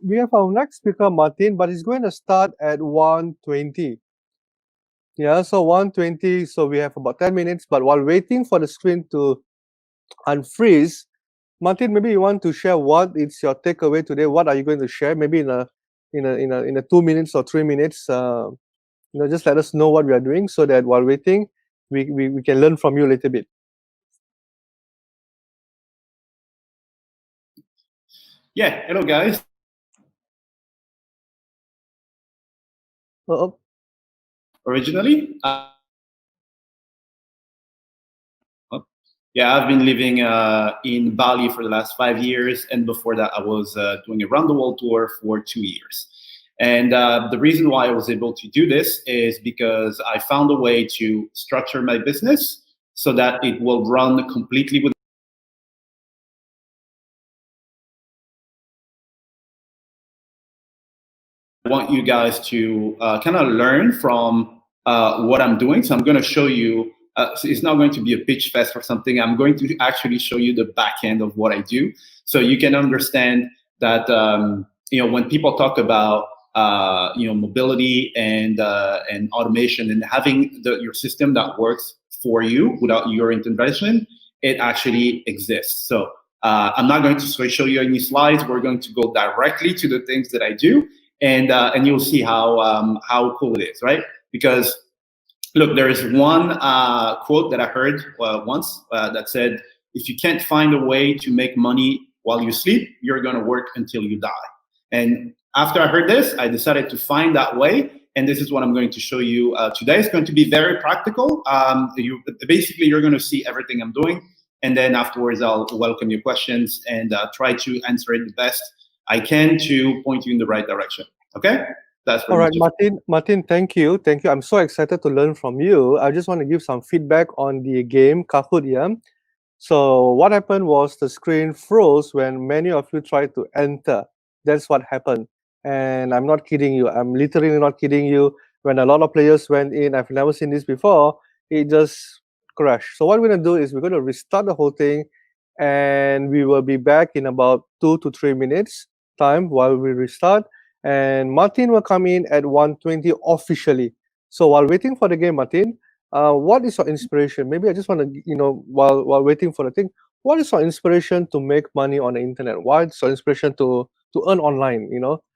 we have our next speaker, Martin, but it's going to start at 1:20. Yeah, so 1:20, so we have about 10 minutes. But while waiting for the screen to unfreeze, Martin, maybe you want to share what is your takeaway today. What are you going to share? Maybe in a 2 minutes or 3 minutes. Just let us know what we are doing so that while waiting, we can learn from you a little bit. Yeah, hello guys. Originally, yeah, I've been living in Bali for the last 5 years, and before that, I was doing a round the world tour for 2 years. And the reason why I was able to do this is because I found a way to structure my business so that it will run completely with. I want you guys to kind of learn from what I'm doing. So I'm going to show you, so it's not going to be a pitch fest or something. I'm going to actually show you the back end of what I do. So you can understand that, when people talk about, mobility and automation and having your system that works for you without your intervention, it actually exists. So I'm not going to show you any slides. We're going to go directly to the things that I do. And you'll see how cool it is, right? Because look, there is one quote that I heard once that said, "If you can't find a way to make money while you sleep, you're going to work until you die." And after I heard this, I decided to find that way, and this is what I'm going to show you today. It's going to be very practical. You're going to see everything I'm doing, and then afterwards I'll welcome your questions and try to answer it the best I can to point you in the right direction. Okay? That's all right, Martin, thank you. I'm so excited to learn from you. I just want to give some feedback on the game Kahoot. Yeah. So what happened was the screen froze when many of you tried to enter. That's what happened. And I'm not kidding you. I'm literally not kidding you. When a lot of players went in, I've never seen this before, it just crashed. So what we're going to do is we're going to restart the whole thing, and we will be back in about 2 to 3 minutes time while we restart. And Martin will come in at 1:20 officially. So while waiting for the game, Martin, what is your inspiration? Maybe I just want to, while waiting for the thing, what is your inspiration to make money on the internet? What is your inspiration to earn online?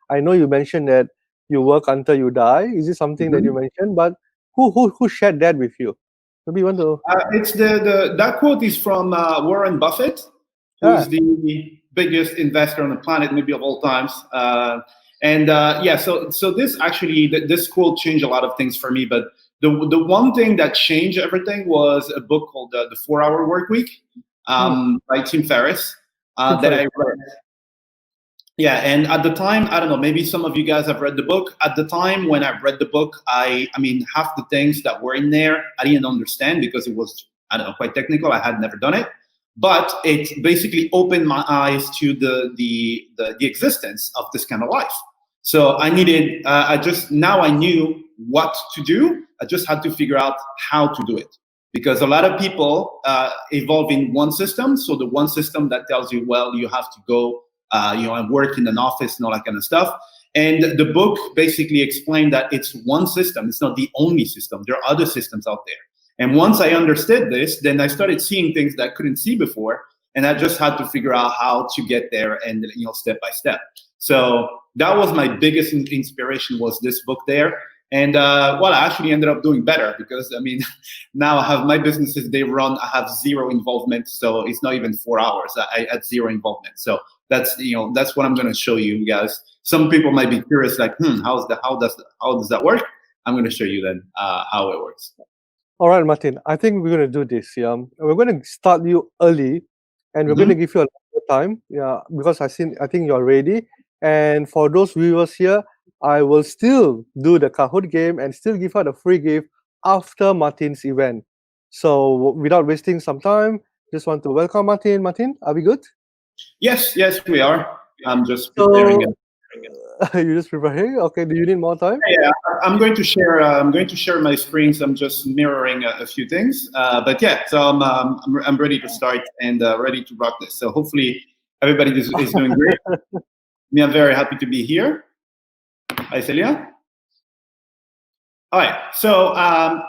I know you mentioned that you work until you die. Is it something that you mentioned? But who shared that with you? Maybe you want to. It's that quote is from Warren Buffett, who's the biggest investor on the planet, maybe of all times. So this actually, this quote changed a lot of things for me. But the one thing that changed everything was a book called The 4-Hour Workweek by Tim Ferriss that I read. Yeah, and at the time, I don't know, maybe some of you guys have read the book. At the time when I read the book, I mean, half the things that were in there, I didn't understand because it was, I don't know, quite technical. I had never done it. But it basically opened my eyes to the existence of this kind of life. So I needed, now I knew what to do. I just had to figure out how to do it. Because a lot of people evolve in one system. So the one system that tells you, well, you have to go, and work in an office and all that kind of stuff. And the book basically explained that it's one system. It's not the only system. There are other systems out there. And once I understood this, then I started seeing things that I couldn't see before. And I just had to figure out how to get there and, step by step. So that was my biggest inspiration, was this book there. And I actually ended up doing better because, now I have my businesses, they run, I have zero involvement. So it's not even 4 hours. I had zero involvement. So that's what I'm going to show you guys. Some people might be curious, like, how does that work? I'm going to show you then how it works. All right, Martin, I think we're going to do this. Yeah, we're going to start you early, and we're going to give you a lot of time. Yeah, because I think you're ready. And for those viewers here, I will still do the Kahoot game and still give out a free gift after Martin's event. So without wasting some time, just want to welcome Martin. Martin, are we good? Yes, we are. I'm just preparing. You're just preparing? Okay. Do you need more time? Yeah, I'm going to share. I'm going to share my screen. So I'm just mirroring a few things. But yeah, so I'm ready to start and ready to rock this. So hopefully everybody is doing great. Me, I'm very happy to be here. Hi, Celia. All right. So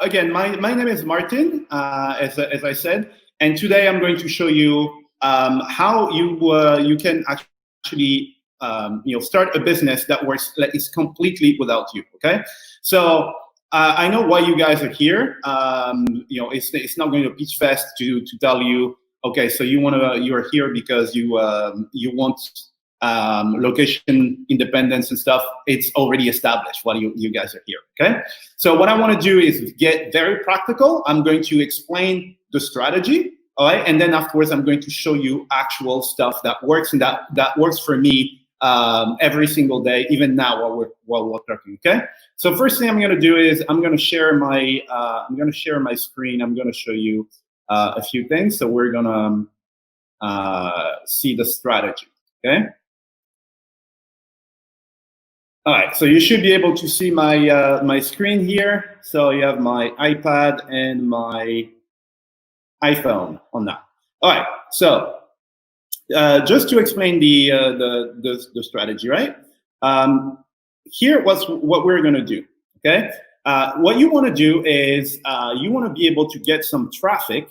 again, my name is Martin, as I said, and today I'm going to show you how you can actually start a business that works, that is completely without you. Okay. So I know why you guys are here. It's not going to Pitch Fest to tell you, okay, so you're here because you want location independence and stuff. It's already established why you guys are here. Okay. So what I want to do is get very practical. I'm going to explain the strategy. All right. And then afterwards, I'm going to show you actual stuff that works and that works for me every single day, even now while we're talking. Okay. So first thing I'm going to do is I'm going to share my screen. I'm going to show you a few things. So we're going to see the strategy. Okay. All right, so you should be able to see my my screen here. So you have my iPad and my iPhone on that. All right, so just to explain the strategy, right? Here, what we're going to do. Okay, what you want to do is you want to be able to get some traffic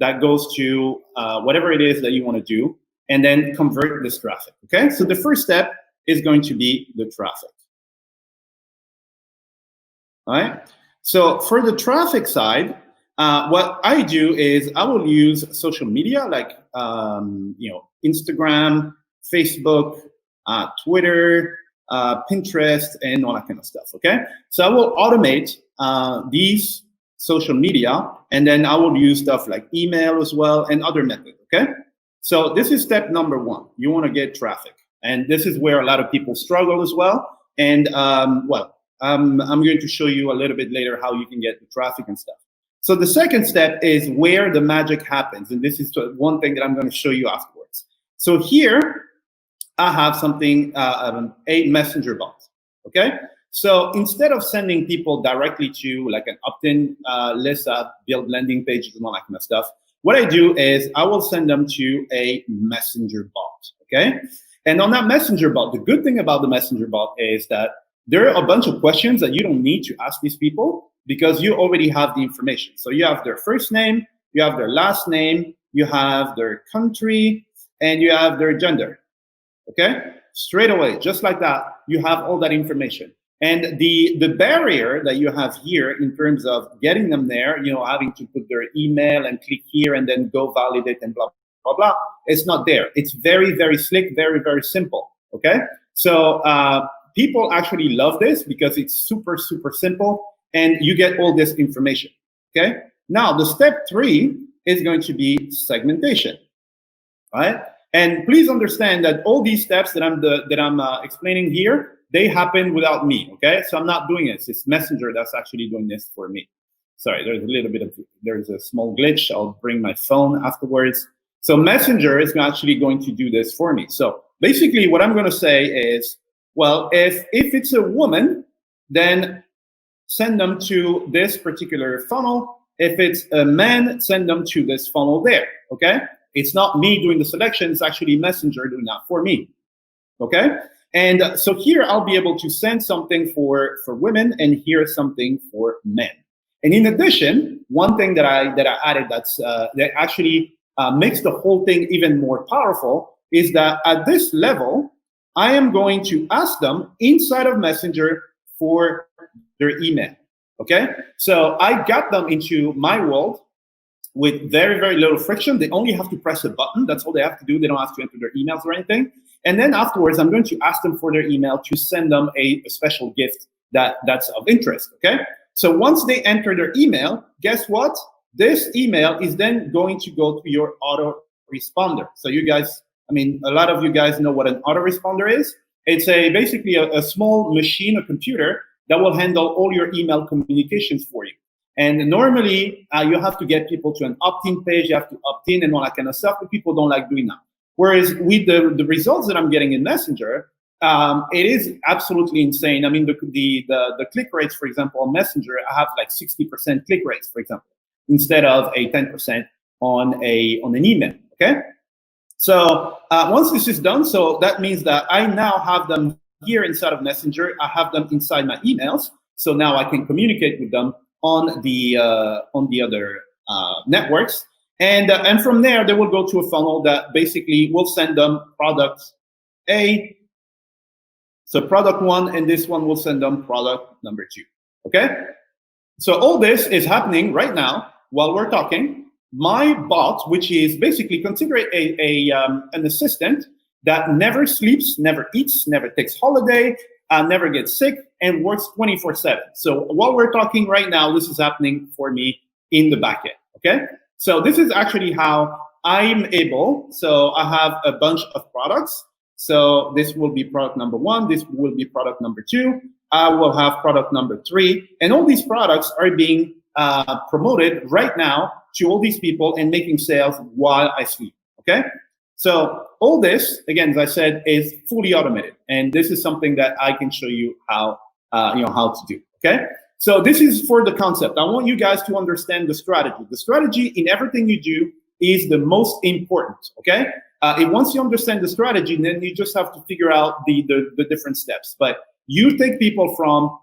that goes to whatever it is that you want to do, and then convert this traffic. Okay, so the first step is going to be the traffic. All right. So for the traffic side, what I do is I will use social media like Instagram, Facebook, Twitter, Pinterest, and all that kind of stuff. Okay. So I will automate these social media, and then I will use stuff like email as well and other methods. Okay. So this is step number one. You want to get traffic. And this is where a lot of people struggle as well. And I'm going to show you a little bit later how you can get the traffic and stuff. So the second step is where the magic happens. And this is one thing that I'm going to show you afterwards. So here I have something, a messenger bot. Okay. So instead of sending people directly to like an opt-in list, build landing pages and all that kind of stuff, what I do is I will send them to a messenger bot. Okay. And on that messenger bot, the good thing about the messenger bot is that there are a bunch of questions that you don't need to ask these people because you already have the information. So you have their first name, you have their last name, you have their country, and you have their gender. Okay? Straight away, just like that, you have all that information. And the barrier that you have here in terms of getting them there, having to put their email and click here and then go validate and blah, blah, blah, it's not there. It's very, very slick, very, very simple. Okay? So people actually love this because it's super, super simple and you get all this information. Okay? Now, the step 3 is going to be segmentation. Right? And please understand that all these steps that I'm explaining here, they happen without me. Okay? So I'm not doing this. It's Messenger that's actually doing this for me. Sorry, there's a small glitch. I'll bring my phone afterwards. So Messenger is actually going to do this for me. So basically what I'm going to say is, well, if it's a woman, then send them to this particular funnel. If it's a man, send them to this funnel there, okay? It's not me doing the selection, it's actually Messenger doing that for me, okay? And so here I'll be able to send something for women and here something for men. And in addition, one thing that I added that actually makes the whole thing even more powerful is that at this level, I am going to ask them inside of Messenger for their email, okay? So I got them into my world with very, very little friction. They only have to press a button. That's all they have to do. They don't have to enter their emails or anything. And then afterwards, I'm going to ask them for their email to send them a special gift that's of interest, okay? So once they enter their email, guess what? This email is then going to go to your autoresponder. So you guys, a lot of you guys know what an autoresponder is. It's basically a small machine, a computer, that will handle all your email communications for you. And normally, you have to get people to an opt-in page, you have to opt in and all that kind of stuff, but people don't like doing that. Whereas with the results that I'm getting in Messenger, it is absolutely insane. The click rates, for example, on Messenger, I have like 60% click rates, for example, instead of a 10% on an email, okay? So once this is done, so that means that I now have them here inside of Messenger. I have them inside my emails. So now I can communicate with them on the other networks. And from there, they will go to a funnel that basically will send them product A. So product 1, and this one will send them product number 2. Okay? So all this is happening right now while we're talking. My bot, which is basically consider it an assistant that never sleeps, never eats, never takes holiday, never gets sick, and works 24/7. So while we're talking right now, this is happening for me in the backend. Okay? So this is actually how I'm able. So I have a bunch of products. So this will be product number 1. This will be product number 2. I will have product number 3. And all these products are being promoted right now to all these people and making sales while I sleep. Okay? So all this, again, as I said, is fully automated. And this is something that I can show you how to do. Okay? So this is for the concept. I want you guys to understand the strategy. The strategy in everything you do is the most important. Okay? And once you understand the strategy, then you just have to figure out the different steps. But you take people from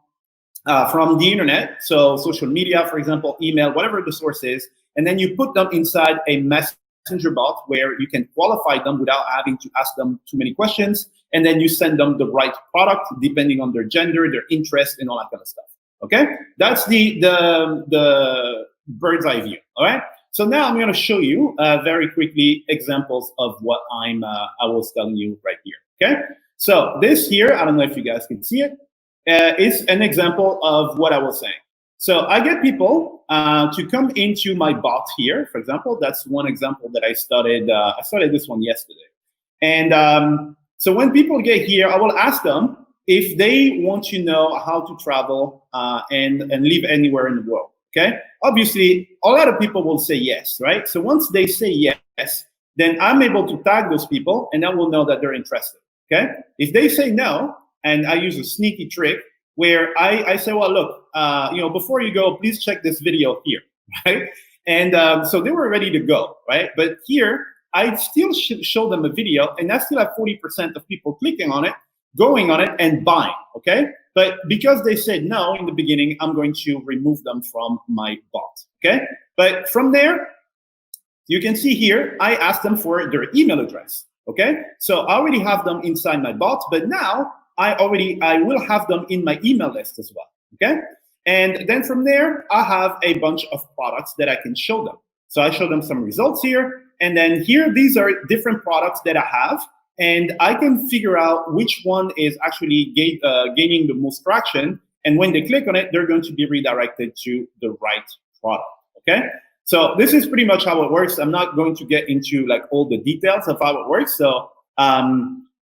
the internet, so social media, for example, email, whatever the source is, and then you put them inside a messenger bot where you can qualify them without having to ask them too many questions, and then you send them the right product depending on their gender, their interest, and all that kind of stuff. Okay, that's the bird's eye view. All right. So now I'm going to show you very quickly examples of what I was telling you right here. Okay. So this here, I don't know if you guys can see it, is an example of what I was saying. So I get people to come into my bot here, for example. That's one example that I started. I started this one yesterday. And so when people get here, I will ask them if they want to know how to travel and live anywhere in the world. Okay. Obviously, a lot of people will say yes, right? So once they say yes, then I'm able to tag those people, and I will know that they're interested. Okay. If they say no, and I use a sneaky trick where I say, well, look, before you go, please check this video here, right? And so they were ready to go, right? But here, I still should show them a video, and I still have 40% of people clicking on it, going on it, and buying, okay? But because they said no in the beginning, I'm going to remove them from my bot, okay? But from there, you can see here, I asked them for their email address, okay? So I already have them inside my bot, but now I will have them in my email list as well, okay? And then from there, I have a bunch of products that I can show them. So I show them some results here, and then here, these are different products that I have, and I can figure out which one is actually gaining the most traction, and when they click on it, they're going to be redirected to the right product, okay? So this is pretty much how it works. I'm not going to get into like all the details of how it works. So,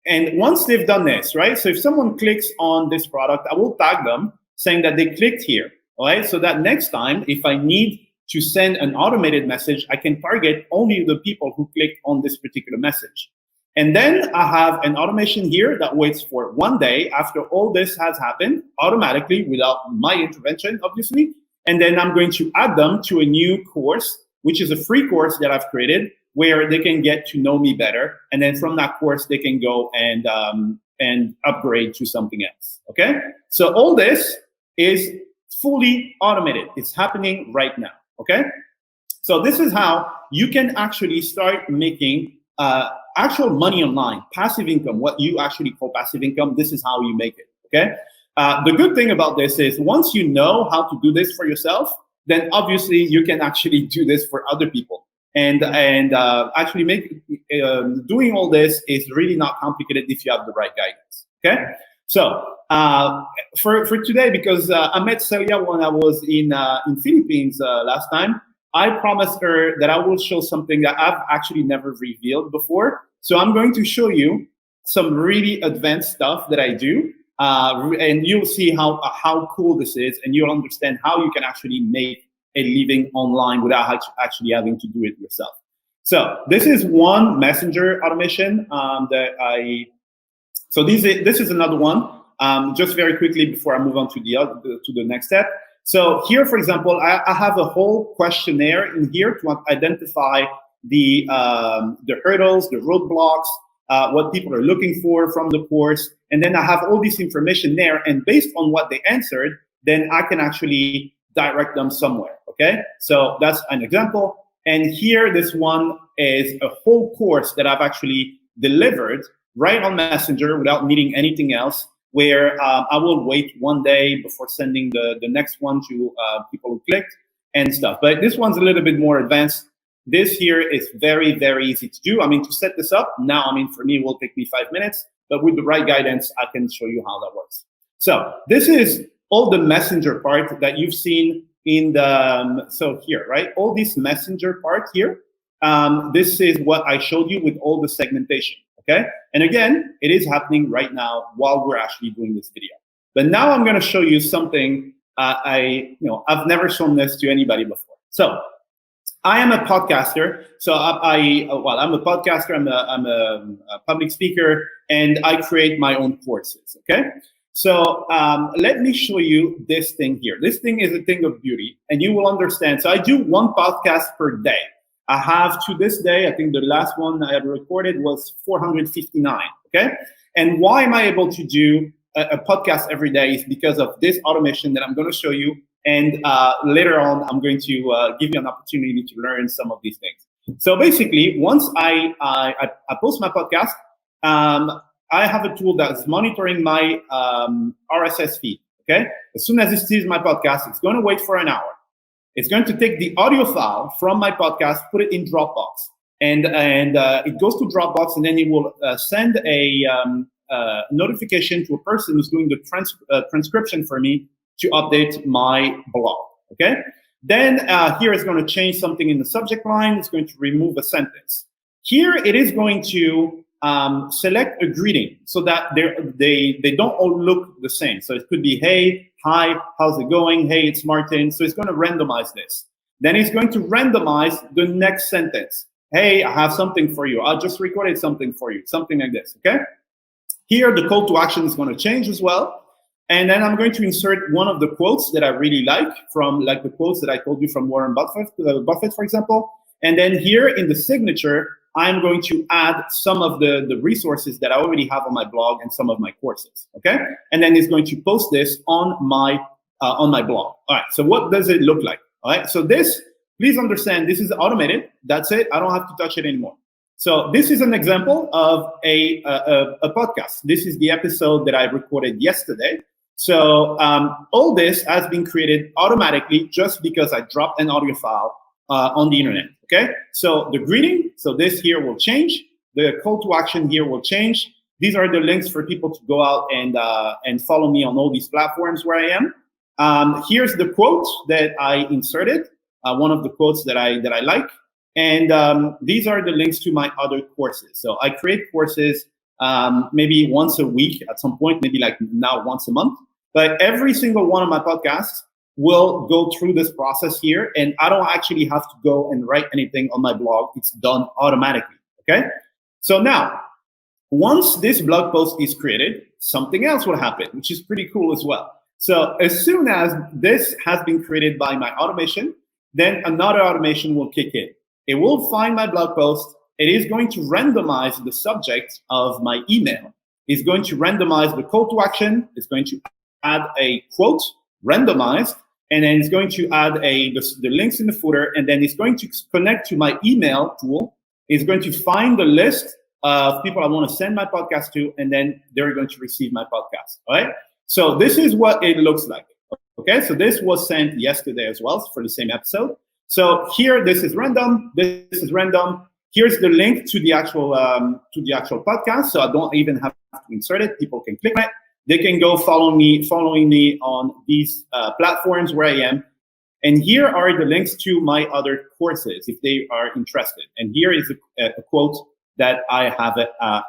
and once they've done this, right? So if someone clicks on this product, I will tag them saying that they clicked here, all right? So that next time, if I need to send an automated message, I can target only the people who clicked on this particular message. And then I have an automation here that waits for 1 day after all this has happened automatically without my intervention, obviously. And then I'm going to add them to a new course, which is a free course that I've created where they can get to know me better. And then from that course, they can go and upgrade to something else, okay? So all this is fully automated. It's happening right now, okay? So this is how you can actually start making actual money online, passive income, what you actually call passive income. This is how you make it, okay? The good thing about this is once you know how to do this for yourself, then obviously you can actually do this for other people. And actually doing all this is really not complicated if you have the right guidance, okay? So for today, because I met Celia when I was in Philippines last time, I promised her that I will show something that I've actually never revealed before. So I'm going to show you some really advanced stuff that I do, and you'll see how cool this is, and you'll understand how you can actually make a living online without actually having to do it yourself. So this is one messenger automation So this is another one. Just very quickly before I move on to the next step. So here, for example, I have a whole questionnaire in here to identify the hurdles, the roadblocks, what people are looking for from the course, and then I have all this information there. And based on what they answered, then I can actually direct them somewhere. Okay, so that's an example. And here, this one is a whole course that I've actually delivered right on Messenger without needing anything else, where I will wait one day before sending the next one to people who clicked and stuff. But this one's a little bit more advanced. This here is very, very easy to do. I mean, to set this up now, I mean, for me, it will take me 5 minutes, but with the right guidance, I can show you how that works. So this is all the Messenger part that you've seen in the, so here, right? All this Messenger part here, this is what I showed you with all the segmentation, okay? And again, it is happening right now while we're actually doing this video. But now I'm gonna show you something I've never shown this to anybody before. So I am a podcaster. So I'm a podcaster, I'm a public speaker, and I create my own courses, okay? So let me show you this thing here. This thing is a thing of beauty, and you will understand. So I do one podcast per day. I have, to this day, I think the last one I ever recorded was 459, okay? And why am I able to do a podcast every day is because of this automation that I'm gonna show you. And later on, I'm going to give you an opportunity to learn some of these things. So basically, once I post my podcast, I have a tool that's monitoring my RSS feed, okay? As soon as it sees my podcast, it's going to wait for an hour. It's going to take the audio file from my podcast, put it in Dropbox. And it goes to Dropbox, and then it will send a notification to a person who's doing the transcription for me to update my blog, okay? Then here it's going to change something in the subject line. It's going to remove a sentence. Here it is going to select a greeting so that they don't all look the same. So it could be, hey, hi, how's it going? Hey, it's Martin. So it's going to randomize this. Then it's going to randomize the next sentence. Hey, I have something for you. I just recorded something for you. Something like this, okay? Here, the call to action is going to change as well. And then I'm going to insert one of the quotes that I really like, from like the quotes that I told you from Warren Buffett, for example. And then here in the signature, I'm going to add some of the resources that I already have on my blog and some of my courses, okay? And then it's going to post this on my blog. All right, so what does it look like? All right, so this, please understand, this is automated. That's it, I don't have to touch it anymore. So this is an example of a podcast. This is the episode that I recorded yesterday. So all this has been created automatically just because I dropped an audio file on the internet, okay? So the greeting, so this here will change. The call to action here will change. These are the links for people to go out and follow me on all these platforms where I am. Here's the quote that I inserted, one of the quotes that I like. And these are the links to my other courses. So I create courses maybe once a week at some point, maybe like now once a month. But every single one of my podcasts will go through this process here, and I don't actually have to go and write anything on my blog. It's done automatically, okay? So now, once this blog post is created, something else will happen, which is pretty cool as well. So as soon as this has been created by my automation, then another automation will kick in. It will find my blog post. It is going to randomize the subject of my email. It's going to randomize the call to action. It's going to add a quote, randomized, and then it's going to add the links in the footer, and then it's going to connect to my email tool. It's going to find the list of people I want to send my podcast to, and then they're going to receive my podcast, all right? So this is what it looks like, okay? So this was sent yesterday as well for the same episode. So here, this is random, this is random. Here's the link to the actual podcast, so I don't even have to insert it. People can click on it. They can go following me on these platforms where I am. And here are the links to my other courses if they are interested. And here is a quote that I have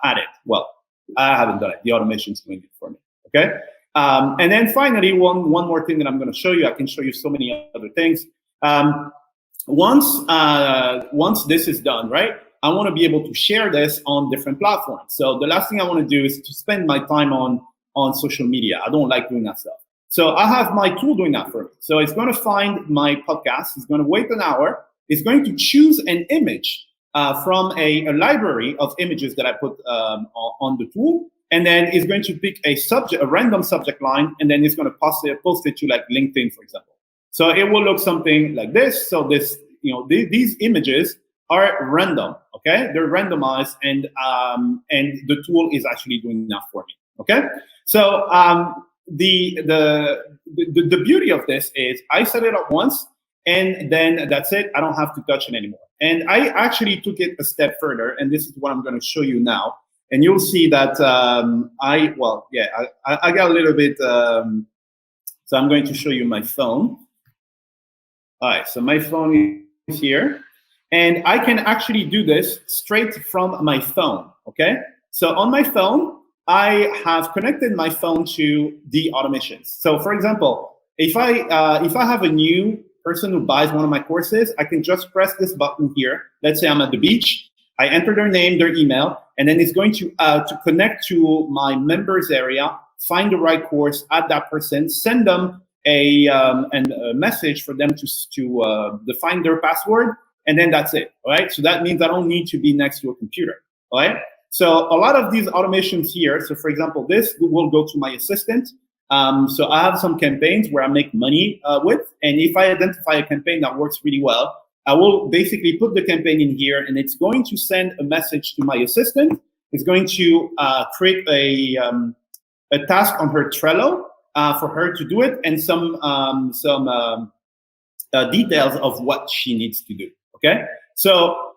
added. Well, I haven't done it. The automation is doing it for me, okay? And then finally, one more thing that I'm going to show you. I can show you so many other things. Once this is done, right, I want to be able to share this on different platforms. So the last thing I want to do is to spend my time on social media. I don't like doing that stuff. So I have my tool doing that for me. So it's going to find my podcast. It's going to wait an hour. It's going to choose an image from a library of images that I put on the tool, and then it's going to pick a random subject line, and then it's going to post it to like LinkedIn, for example. So it will look something like this. So this, these images are random. Okay, they're randomized, and the tool is actually doing that for me. Okay, so the beauty of this is I set it up once, and then that's it. I don't have to touch it anymore. And I actually took it a step further, and this is what I'm going to show you now. And you'll see that I got a little bit. So I'm going to show you my phone. All right, so my phone is here, and I can actually do this straight from my phone. Okay, so on my phone, I have connected my phone to the automations. So for example, if I have a new person who buys one of my courses, I can just press this button here. Let's say I'm at the beach. I enter their name, their email, and then it's going to connect to my members area, find the right course, add that person, send them a message for them to define their password, and then that's it. All right. So that means I don't need to be next to a computer. All right. So a lot of these automations here. So for example, this will go to my assistant. So I have some campaigns where I make money with, and if I identify a campaign that works really well, I will basically put the campaign in here, and it's going to send a message to my assistant. It's going to create a task on her Trello for her to do it, and some details of what she needs to do. Okay, so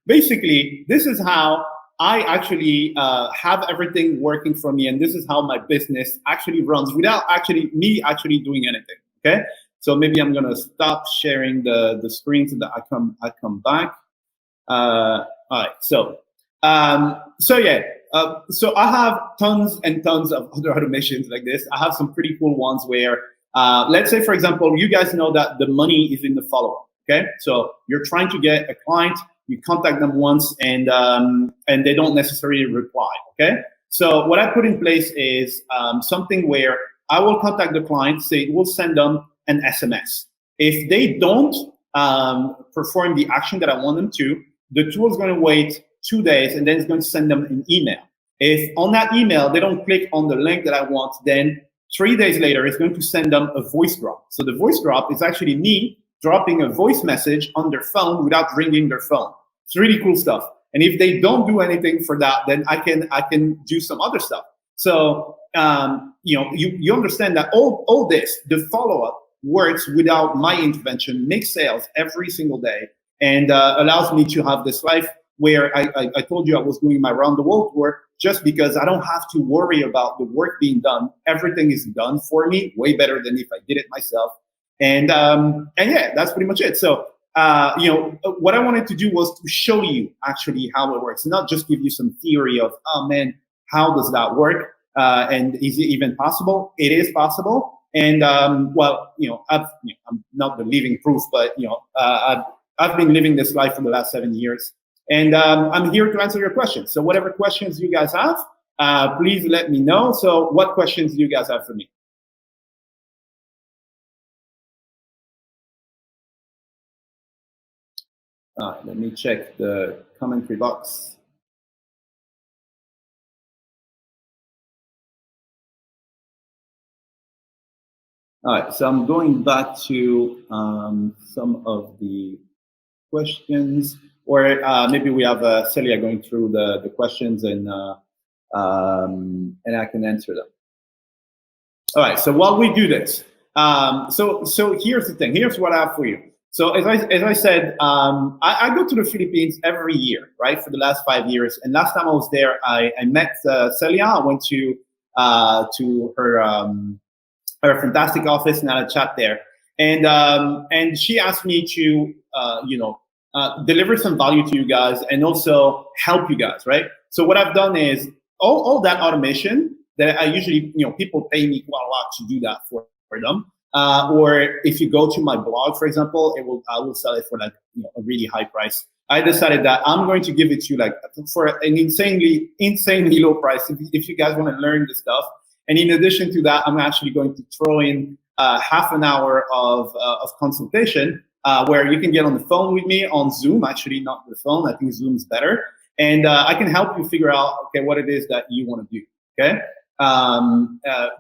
basically, this is how I actually have everything working for me, and this is how my business actually runs without me doing anything. Okay, so maybe I'm gonna stop sharing the screen so that I come back. All right, so yeah, so I have tons and tons of other automations like this. I have some pretty cool ones where, let's say for example, you guys know that the money is in the follow-up. Okay, so you're trying to get a client. You contact them once, and they don't necessarily reply. Okay, so what I put in place is something where I will contact the client, say we'll send them an SMS. If they don't perform the action that I want them to, the tool is going to wait 2 days, and then it's going to send them an email. If on that email they don't click on the link that I want, then 3 days later it's going to send them a voice drop. So the voice drop is actually me dropping a voice message on their phone without ringing their phone. It's really cool stuff. And if they don't do anything for that, then I can do some other stuff. So you understand that all this, the follow-up, works without my intervention, makes sales every single day, and allows me to have this life where I told you I was doing my round the world tour just because I don't have to worry about the work being done. Everything is done for me, way better than if I did it myself. And yeah, that's pretty much it. So what I wanted to do was to show you actually how it works, not just give you some theory of, oh man, how does that work? And is it even possible? It is possible. And well, I'm not the living proof, but I've been living this life for the last 7 years, and I'm here to answer your questions. So whatever questions you guys have, please let me know. So what questions do you guys have for me? Let me check the commentary box. All right, so I'm going back to some of the questions, or maybe we have Celia going through the questions, and I can answer them. All right, so while we do this, so here's the thing. Here's what I have for you. So as I said, I go to the Philippines every year, right, for the last 5 years. And last time I was there, I met Celia. I went to her fantastic office and had a chat there. And she asked me to deliver some value to you guys and also help you guys, right? So what I've done is all that automation that I usually, people pay me quite a lot to do that for them. Or if you go to my blog, for example, I will sell it for like a really high price. I decided that I'm going to give it to you like for an insanely low price if you guys want to learn this stuff. And in addition to that, I'm actually going to throw in half an hour of consultation where you can get on the phone with me on Zoom. Actually, not the phone. I think Zoom is better, and I can help you figure out what it is that you want to do. Okay,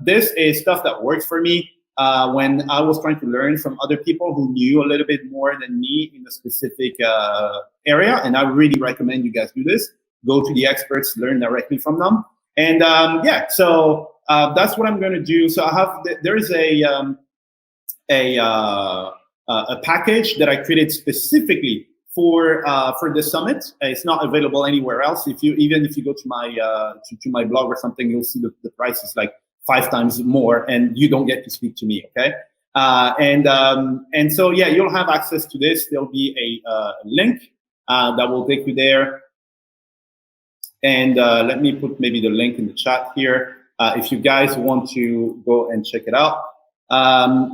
this is stuff that works for me. When I was trying to learn from other people who knew a little bit more than me in a specific area, and I really recommend you guys do this. Go to the experts, learn directly from them, and so that's what I'm going to do. So I have there is a package that I created specifically for the summit. It's not available anywhere else. Even if you go to my to my blog or something, you'll see the price is like 5 times more, and you don't get to speak to me. Okay, and so yeah, you'll have access to this. There'll be a link that will take you there. And let me put maybe the link in the chat here if you guys want to go and check it out.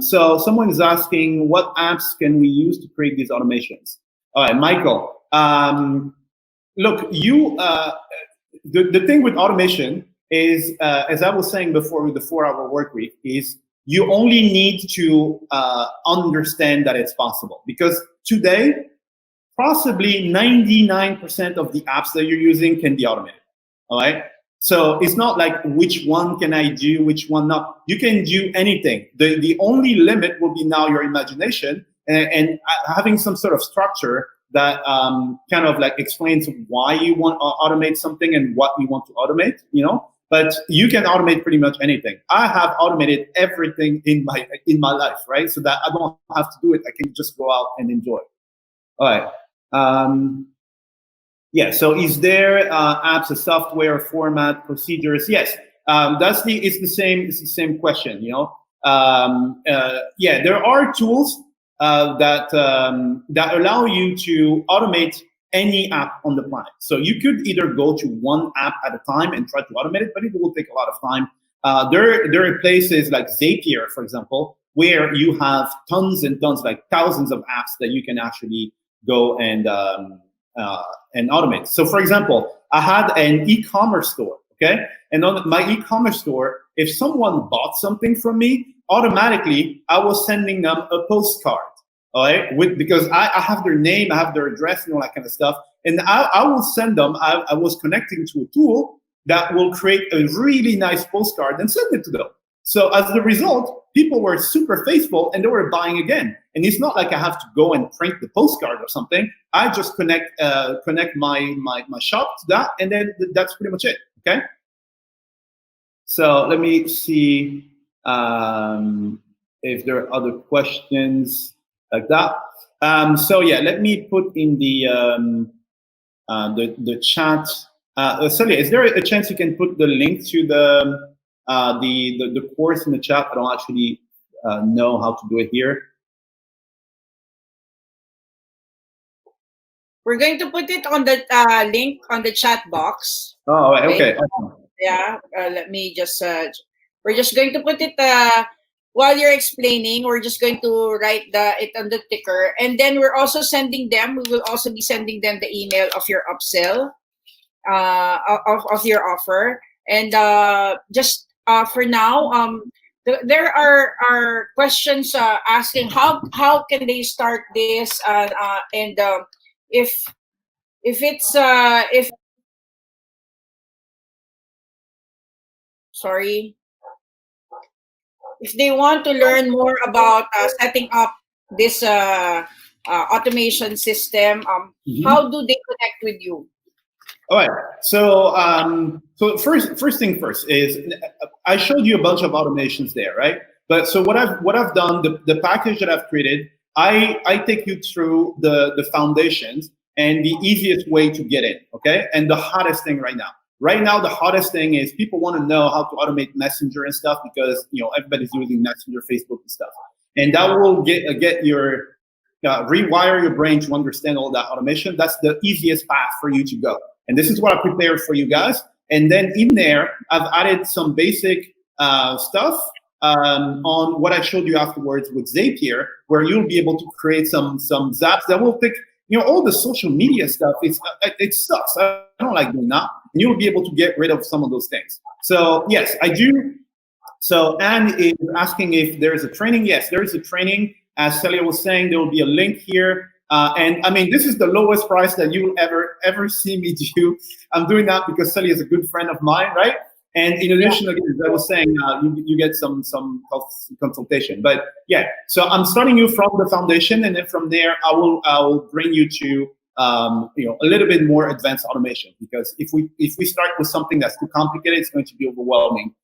So someone is asking, what apps can we use to create these automations? All right, Michael. Look, the thing with automation is, as I was saying before with the 4-hour work week, is you only need to understand that it's possible. Because today, possibly 99% of the apps that you're using can be automated, all right? So it's not like which one can I do, which one not. You can do anything. The only limit will be now your imagination and having some sort of structure that kind of like explains why you want to automate something and what you want to automate, you know? But you can automate pretty much anything. I have automated everything in my life, right? So that I don't have to do it. I can just go out and enjoy. All right. Yeah. So, is there apps, a software, format, procedures? Yes. It's the same question. You know. Yeah. There are tools that allow you to automate any app on the planet. So you could either go to one app at a time and try to automate it, but it will take a lot of time. There are places like Zapier, for example, where you have tons and tons, like thousands of apps that you can actually go and automate. So, for example, I had an e-commerce store, okay? And on my e-commerce store, if someone bought something from me, automatically I was sending them a postcard, all right? Because I have their name, I have their address, and all that kind of stuff. And I will send them, I was connecting to a tool that will create a really nice postcard and send it to them. So as a result, people were super faithful and they were buying again. And it's not like I have to go and print the postcard or something. I just connect my shop to that, and then that's pretty much it. Okay. So let me see if there are other questions like that. So yeah, let me put in the chat. Celia, is there a chance you can put the link to the course in the chat? I don't actually know how to do it here. We're going to put it on the link on the chat box. Oh, okay. Yeah, let me just, we're just going to put it, while you're explaining, we're just going to write it on the ticker. And then we're also sending them, we will also be sending them the email of your upsell, of your offer. And just for now, there are questions asking how can they start this, and if they want to learn more about setting up this automation system, how do they connect with you? All right. So first thing first is I showed you a bunch of automations there, right? But so what I've done, the package that I've created, I take you through the foundations and the easiest way to get in, okay? And the hottest thing right now. Right now, the hottest thing is people want to know how to automate Messenger and stuff because everybody's using Messenger, Facebook, and stuff, and that will get your rewire your brain to understand all that automation. That's the easiest path for you to go, and this is what I prepared for you guys. And then in there, I've added some basic stuff on what I showed you afterwards with Zapier, where you'll be able to create some zaps that will pick. All the social media stuff, it sucks. I don't like doing that. And you'll be able to get rid of some of those things. So yes, I do. So Anne is asking if there's a training. Yes, there is a training As Celia was saying, there will be a link here. And I mean, this is the lowest price that you will ever see me do. I'm doing that because Celia is a good friend of mine, right? And in addition, again, as I was saying, you get some consultation. But yeah, so I'm starting you from the foundation, and then from there, I will bring you to a little bit more advanced automation. Because if we start with something that's too complicated, it's going to be overwhelming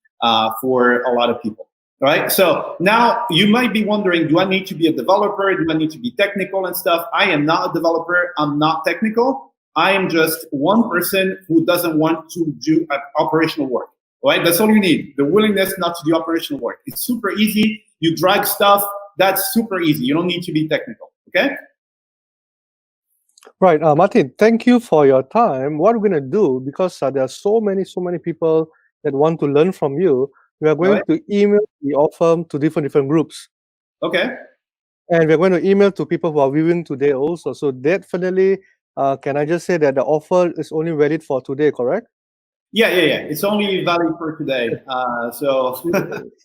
for a lot of people. Right. So now you might be wondering, do I need to be a developer? Do I need to be technical and stuff? I am not a developer. I'm not technical. I am just one person who doesn't want to do operational work. Right. That's all you need. The willingness not to do operational work. It's super easy. You drag stuff. That's super easy. You don't need to be technical. Okay. Right. Martin, thank you for your time. What we're going to do, because there are so many people that want to learn from you, we are going to email the offer to different groups. Okay. And we're going to email to people who are viewing today also. So definitely, can I just say that the offer is only valid for today, correct? Yeah. It's only valid for today.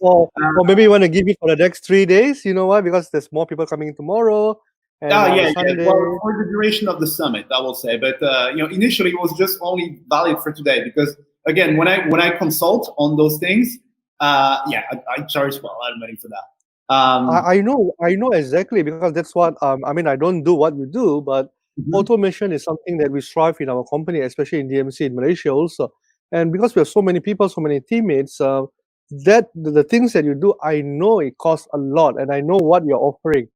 Or maybe you want to give it for the next 3 days. You know why? Because there's more people coming tomorrow. And Sunday. Well, for the duration of the summit, I will say. But initially it was just only valid for today because again, when I consult on those things, I charge a lot of money for that. I know exactly, because that's what I mean. I don't do what you do, but automation is something that we strive in our company, especially in DMC in Malaysia also. And because we have so many people, so many teammates, that the things that you do, I know it costs a lot, and I know what you're offering.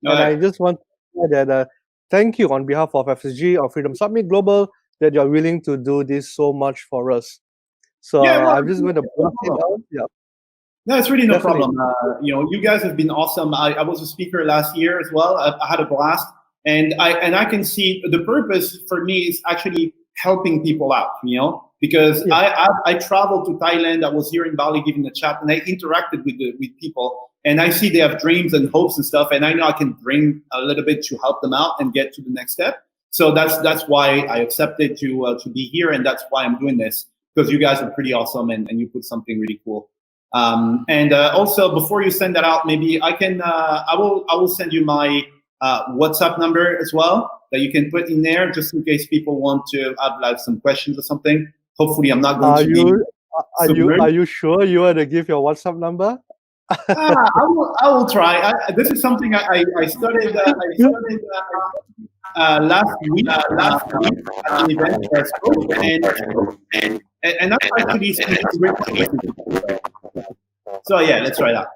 And I just want to say that thank you on behalf of FSG or Freedom Summit Global that you're willing to do this so much for us. So I'm just going to blast it out. Yeah. No, it's really no problem. You guys have been awesome. I was a speaker last year as well. I had a blast, and I can see the purpose for me is actually helping people out. Because I traveled to Thailand. I was here in Bali giving a chat, and I interacted with people. And I see they have dreams and hopes and stuff, and I know I can bring a little bit to help them out and get to the next step. So that's why I accepted to be here, and that's why I'm doing this, because you guys are pretty awesome and you put something really cool. And also, before you send that out, maybe I will send you my WhatsApp number as well that you can put in there, just in case people want to have some questions or something. Hopefully, I'm not going to be. Are you sure you want to give your WhatsApp number? I will try. This is something I studied. Last week at an event where I spoke, and that's actually great. So yeah, let's try that.